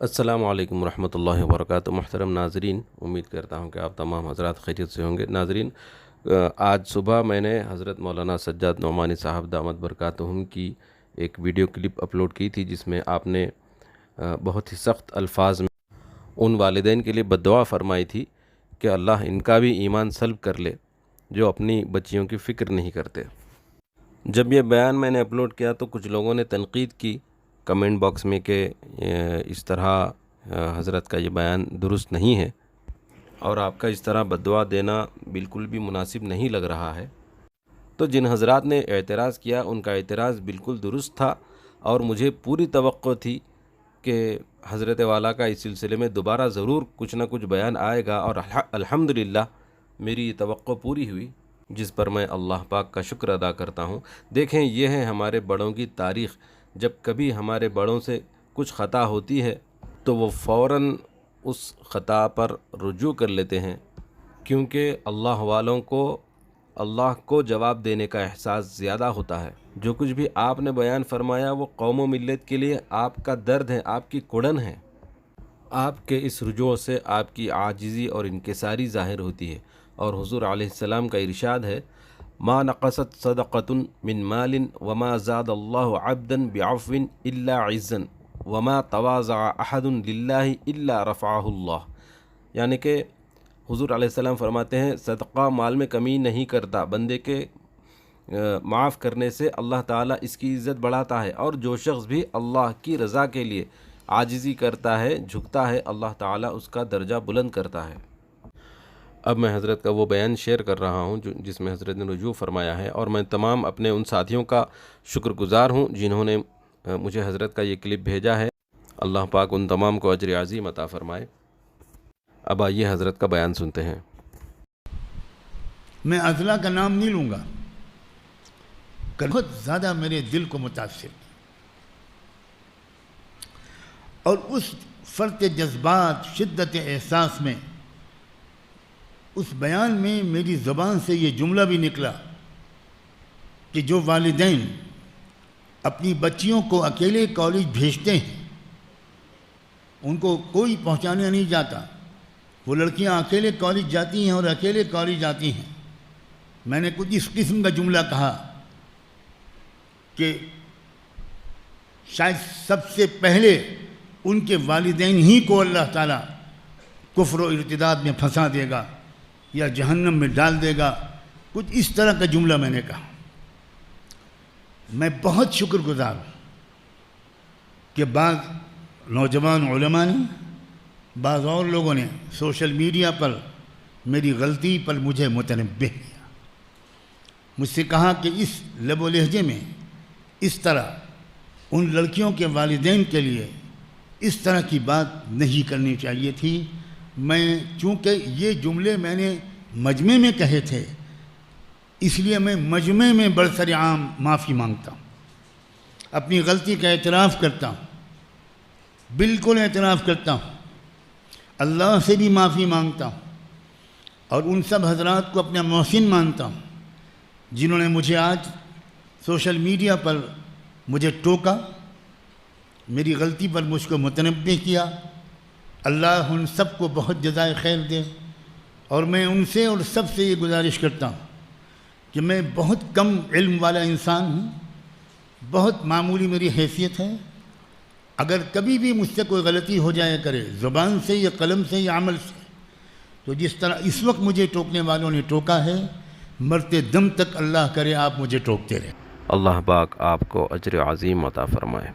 السلام علیکم ورحمۃ اللہ وبرکاتہ۔ محترم ناظرین، امید کرتا ہوں کہ آپ تمام حضرات خیریت سے ہوں گے۔ ناظرین، آج صبح میں نے حضرت مولانا سجاد نعمانی صاحب دامت برکاتہم کی ایک ویڈیو کلپ اپلوڈ کی تھی، جس میں آپ نے بہت ہی سخت الفاظ میں ان والدین کے لیے بد دعا فرمائی تھی کہ اللہ ان کا بھی ایمان سلب کر لے جو اپنی بچیوں کی فکر نہیں کرتے۔ جب یہ بیان میں نے اپلوڈ کیا تو کچھ لوگوں نے تنقید کی کمنٹ باکس میں کہ اس طرح حضرت کا یہ بیان درست نہیں ہے اور آپ کا اس طرح بد دعا دینا بالکل بھی مناسب نہیں لگ رہا ہے۔ تو جن حضرات نے اعتراض کیا ان کا اعتراض بالکل درست تھا، اور مجھے پوری توقع تھی کہ حضرت والا کا اس سلسلے میں دوبارہ ضرور کچھ نہ کچھ بیان آئے گا، اور الحمدللہ میری یہ توقع پوری ہوئی، جس پر میں اللہ پاک کا شکر ادا کرتا ہوں۔ دیکھیں، یہ ہے ہمارے بڑوں کی تاریخ۔ جب کبھی ہمارے بڑوں سے کچھ خطا ہوتی ہے تو وہ فوراً اس خطا پر رجوع کر لیتے ہیں، کیونکہ اللہ والوں کو اللہ کو جواب دینے کا احساس زیادہ ہوتا ہے۔ جو کچھ بھی آپ نے بیان فرمایا وہ قوم و ملت کے لیے آپ کا درد ہے، آپ کی کڑن ہے۔ آپ کے اس رجوع سے آپ کی عاجزی اور انکساری ظاہر ہوتی ہے، اور حضور علیہ السلام کا ارشاد ہے، ما نقصت صدقۃ من مال وما زاد اللہ عبدا بعفو الا عزا وما تواضع احد للہ الا رفعہ اللہ۔ یعنی کہ حضور علیہ السلام فرماتے ہیں، صدقہ مال میں کمی نہیں کرتا، بندے کے معاف کرنے سے اللہ تعالیٰ اس کی عزت بڑھاتا ہے، اور جو شخص بھی اللہ کی رضا کے لیے عاجزی کرتا ہے، جھکتا ہے، اللہ تعالیٰ اس کا درجہ بلند کرتا ہے۔ اب میں حضرت کا وہ بیان شیئر کر رہا ہوں جس میں حضرت نے رجوع فرمایا ہے، اور میں تمام اپنے ان ساتھیوں کا شکر گزار ہوں جنہوں نے مجھے حضرت کا یہ کلپ بھیجا ہے۔ اللہ پاک ان تمام کو اجر عظیم عطا فرمائے۔ اب آئیے حضرت کا بیان سنتے ہیں۔ میں اضلاع کا نام نہیں لوں گا، بہت زیادہ میرے دل کو متاثر کیا، اور اس فرط جذبات، شدت احساس میں، اس بیان میں میری زبان سے یہ جملہ بھی نکلا کہ جو والدین اپنی بچیوں کو اکیلے کالج بھیجتے ہیں، ان کو کوئی پہنچانے نہیں جاتا، وہ لڑکیاں اکیلے کالج جاتی ہیں اور اکیلے کالج آتی ہیں۔ میں نے کچھ اس قسم کا جملہ کہا کہ شاید سب سے پہلے ان کے والدین ہی کو اللہ تعالیٰ کفر و ارتداد میں پھنسا دے گا یا جہنم میں ڈال دے گا، کچھ اس طرح کا جملہ میں نے کہا۔ میں بہت شکر گزار ہوں کہ بعض نوجوان علماء نے، بعض اور لوگوں نے سوشل میڈیا پر میری غلطی پر مجھے متنبہ کیا، مجھ سے کہا کہ اس لب و لہجے میں اس طرح ان لڑکیوں کے والدین کے لیے اس طرح کی بات نہیں کرنی چاہیے تھی۔ میں چونکہ یہ جملے میں نے مجمع میں کہے تھے، اس لیے میں مجمع میں برسر عام معافی مانگتا ہوں، اپنی غلطی کا اعتراف کرتا ہوں، بالکل اعتراف کرتا ہوں، اللہ سے بھی معافی مانگتا ہوں، اور ان سب حضرات کو اپنا محسن مانتا ہوں جنہوں نے مجھے آج سوشل میڈیا پر مجھے ٹوکا، میری غلطی پر مجھ کو متنبہ کیا۔ اللہ ان سب کو بہت جزائے خیر دے، اور میں ان سے اور سب سے یہ گزارش کرتا ہوں کہ میں بہت کم علم والا انسان ہوں، بہت معمولی میری حیثیت ہے، اگر کبھی بھی مجھ سے کوئی غلطی ہو جائے کرے، زبان سے یا قلم سے یا عمل سے، تو جس طرح اس وقت مجھے ٹوکنے والوں نے ٹوکا ہے، مرتے دم تک اللہ کرے آپ مجھے ٹوکتے رہیں۔ اللہ پاک آپ کو اجر عظیم عطا فرمائے۔